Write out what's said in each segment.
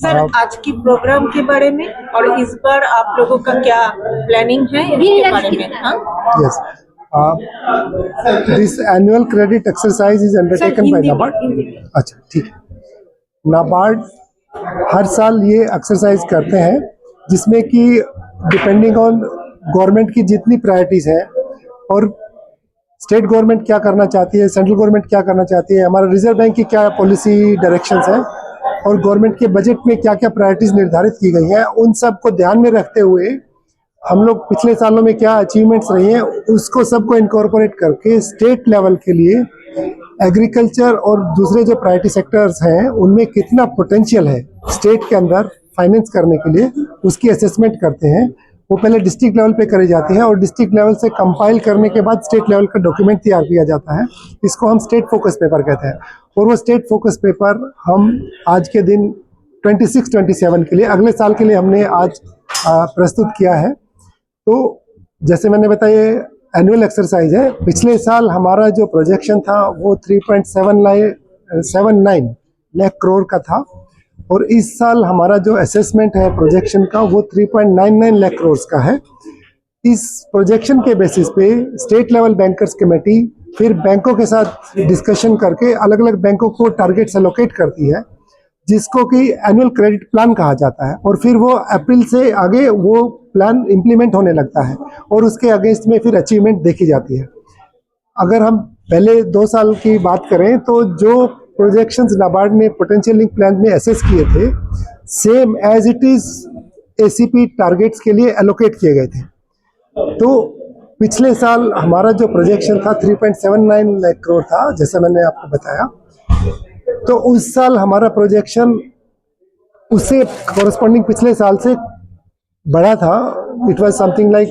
Sir आज की programme के बारे में और इस बार आप लोगों का क्या प्लानिंग है इसके बारे में? हाँ Yes. This annual credit exercise is undertaken by NABARD. अच्छा ठीक है। नाबार्ड हर साल ये एक्सरसाइज करते हैं जिसमें कि डिपेंडिंग ऑन गवर्नमेंट की जितनी प्रायोरिटीज़ हैं और स्टेट गवर्नमेंट क्या करना चाहती है, सेंट्रल गवर्नमेंट क्या करना चाहती है, हमारा रिजर्व बैंक की क्या पॉलिसी डायरेक्शंस हैं और गवर्नमेंट के बजट में क्या क्या प्रायोरिटीज़ निर्धारित की गई हैं, उन सब को ध्यान में रखते हुए हम लोग पिछले सालों में क्या अचीवमेंट्स रही हैं उसको सबको इनकॉर्पोरेट करके स्टेट लेवल के लिए एग्रीकल्चर और दूसरे जो प्रायोरिटी सेक्टर्स हैं उनमें कितना पोटेंशियल है स्टेट के अंदर फाइनेंस करने के लिए, उसकी असेसमेंट करते हैं। वो पहले डिस्ट्रिक्ट लेवल पे करी जाती है और डिस्ट्रिक्ट लेवल से कंपाइल करने के बाद स्टेट लेवल का डॉक्यूमेंट तैयार किया जाता है। इसको हम स्टेट फोकस पेपर कहते हैं और वो स्टेट फोकस पेपर हम आज के दिन 26-27 के लिए अगले साल के लिए हमने आज प्रस्तुत किया है। तो जैसे मैंने बताया एनुअल एक्सरसाइज है। पिछले साल हमारा जो प्रोजेक्शन था वो 3.79 लाख करोड़ का था और इस साल हमारा जो असेसमेंट है प्रोजेक्शन का वो 3.99 लाख करोड़ का है। इस प्रोजेक्शन के बेसिस पे स्टेट लेवल बैंकर्स कमेटी फिर बैंकों के साथ डिस्कशन करके अलग अलग बैंकों को टारगेट्स एलोकेट करती है जिसको कि एनुअल क्रेडिट प्लान कहा जाता है और फिर वो अप्रैल से आगे वो प्लान इम्प्लीमेंट होने लगता है और उसके अगेंस्ट में फिर अचीवमेंट देखी जाती है। अगर हम पहले 2 साल की बात करें तो जो प्रोजेक्शंस नाबार्ड ने पोटेंशियल लिंक प्लान में असेस किए थे same as it is ACP targets के लिए एलोकेट किए गए थे। तो पिछले साल हमारा जो प्रोजेक्शन था 3.79 लाख करोड़ था जैसा मैंने आपको बताया, तो उस साल हमारा प्रोजेक्शन उससे कॉरस्पॉन्डिंग पिछले साल से बढ़ा था। इट वाज समथिंग लाइक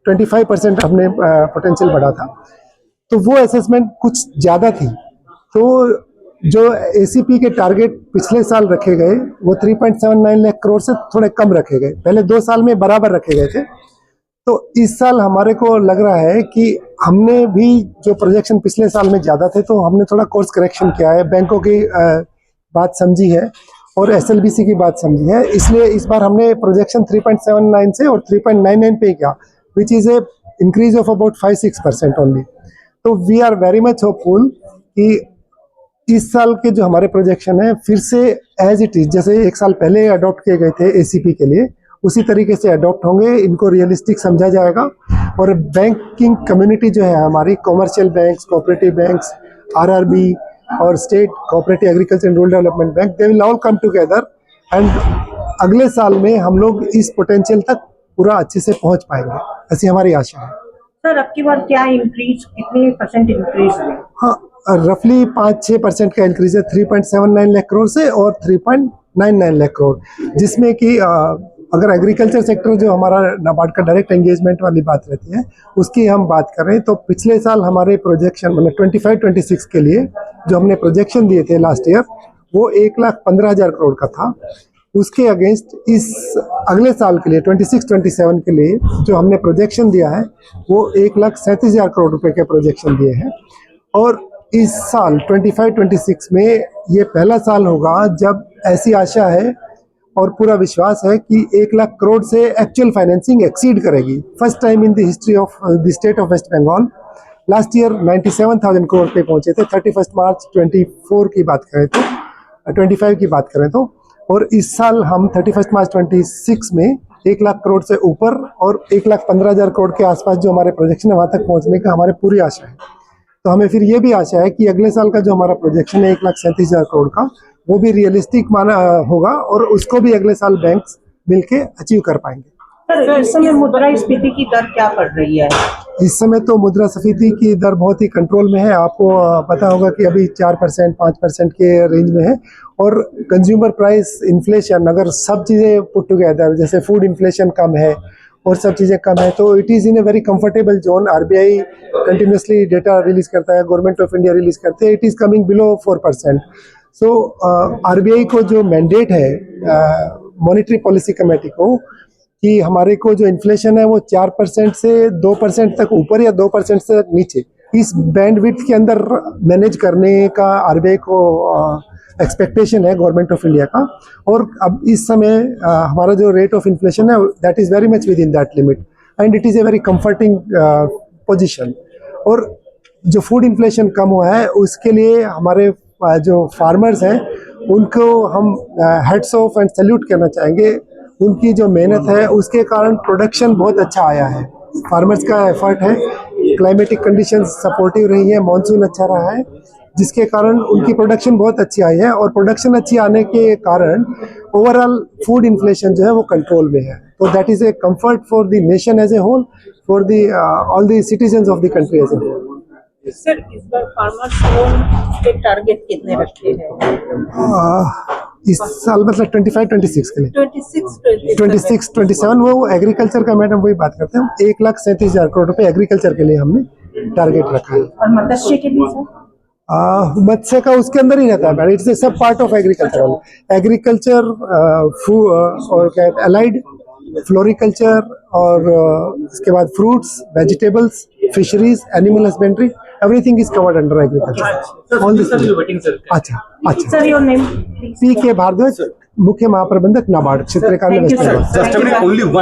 25% हमने पोटेंशियल बढ़ा था। तो वो असेसमेंट कुछ ज़्यादा थी। तो जो एसीपी के टारगेट पिछले साल रखे गए वो 3.79 लाख करोड़ से थोड़े कम रखे गए, पहले 2 साल में बराबर रखे गए थे। तो इस साल हमारे को लग रहा है कि हमने भी जो प्रोजेक्शन पिछले साल में ज़्यादा थे तो हमने थोड़ा कोर्स करेक्शन किया है, बैंकों की बात समझी है और एसएलबीसी की बात समझी है, इसलिए इस बार हमने प्रोजेक्शन 3.79 से और 3.99 पे किया, which is a increase of about 5-6% only. तो we are very much hopeful कि इस साल के जो हमारे प्रोजेक्शन है फिर से एज इट इज जैसे 1 साल पहले अडॉप्ट किए गए थे एसीपी के लिए उसी तरीके से अडॉप्ट होंगे, इनको रियलिस्टिक समझा जाएगा और बैंकिंग कम्युनिटी जो है हमारी commercial banks, cooperative banks, RRB और state cooperative agriculture and rural development bank, they will all come together and अगले साल में हम लोग इस पोटेंशियल तक पूरा अच्छे से पहुंच पाएंगे, ऐसी हमारी आशा है। सर अब की बार क्या इंक्रीज, कितने परसेंट इंक्रीज हुए? हाँ, रफली 5-6% का इंक्रीज है 3.79 लाख करोड़ से और 3.99 लाख करोड़, जिसमें कि अगर एग्रीकल्चर सेक्टर जो हमारा नाबार्ड का डायरेक्ट एंगेजमेंट वाली बात रहती है उसकी हम बात करें तो पिछले साल हमारे प्रोजेक्शन मतलब 25-26 के लिए जो हमने प्रोजेक्शन दिए थे लास्ट ईयर वो 1,15,000 करोड़ का था। उसके अगेंस्ट इस अगले साल के लिए 26-27 के लिए जो हमने प्रोजेक्शन दिया है वो 1,37,000 करोड़ रुपए के प्रोजेक्शन दिए हैं और इस साल 25-26 में ये पहला साल होगा जब ऐसी आशा है और पूरा विश्वास है कि 1 लाख करोड़ से एक्चुअल फाइनेंसिंग एक्सीड करेगी। First time in the history of the state of West Bengal. Last year 97,000 crore पे पहुंचे थे 31 मार्च 24 की बात करें तो 25 की बात करें तो, और इस साल हम 31 मार्च 26 में 1 लाख करोड़ से ऊपर और 1,15,000 करोड़ के आसपास जो हमारे प्रोजेक्शन है वहाँ तक पहुँचने का हमारे पूरी आशा है। तो हमें फिर ये भी आशा है कि अगले साल का जो हमारा प्रोजेक्शन है 1,37,000 करोड़ का वो भी रियलिस्टिक माना होगा और उसको भी अगले साल बैंक्स मिलके अचीव कर पाएंगे। सर इस समय मुद्रास्फीति की दर क्या पड़ रही है? इस समय तो मुद्रास्फीति की दर बहुत ही कंट्रोल में है। आपको पता होगा कि अभी 4% 5% के रेंज में है और कंज्यूमर प्राइस इन्फ्लेशन अगर सब चीज़ें पुट टुगेदर जैसे फूड इन्फ्लेशन कम है और सब चीज़ें कम है तो it is in a very comfortable zone. RBI continuously data release करता है, गवर्नमेंट ऑफ इंडिया रिलीज करते हैं, it is coming below 4%। So RBI को जो मैंडेट है मॉनेटरी पॉलिसी कमेटी को कि हमारे को जो इन्फ्लेशन है वो 4% से 2% तक ऊपर या 2% से नीचे इस बैंडविड्थ के अंदर मैनेज करने का आरबीआई को एक्सपेक्टेशन है गवर्नमेंट ऑफ इंडिया का। और अब इस समय हमारा जो रेट ऑफ इन्फ्लेशन है that is very much with in that limit and it is a very comforting position. और जो फूड इन्फ्लेशन कम हुआ है उसके लिए हमारे जो फार्मर्स हैं उनको हम हेड्स ऑफ एंड सैल्यूट करना चाहेंगे। उनकी जो मेहनत है उसके कारण प्रोडक्शन बहुत अच्छा आया है, फार्मर्स का एफर्ट है। क्लाइमेटिक कंडीशंस सपोर्टिव रही है, मानसून अच्छा रहा है, जिसके कारण उनकी प्रोडक्शन बहुत अच्छी आई है। और प्रोडक्शन अच्छी आने के कारण ओवरऑल फूड इन्फ्लेशन जो है वो कंट्रोल में है। तो that is a comfort for the nation as a whole, for the all the citizens of the country as a whole. Sir इस बार फार्मर्स लोन के टारगेट कितने रखे हैं इस साल मतलब 25-26 के लिए 26-27 27 वो एग्रीकल्चर का, मैडम वही बात करते हैं। 1,37,000 करोड़ रुपए एग्रीकल्चर के लिए हमने टारगेट रखा है। और मत्स्य के लिए सर मत्स्य का उसके अंदर ही रहता है मैडम, इट्स ए सब पार्ट ऑफ एग्रीकल्चर और क्या अलाइड फ्लोरिकल्चर और इसके बाद fruits, vegetables, fisheries, animal husbandry, everything is covered under agriculture. All this. अच्छा अच्छा। सर योर नेम पी के भारद्वाज, मुख्य महाप्रबंधक नाबार्ड क्षेत्र कार्यालय वेस्ट बंगाल।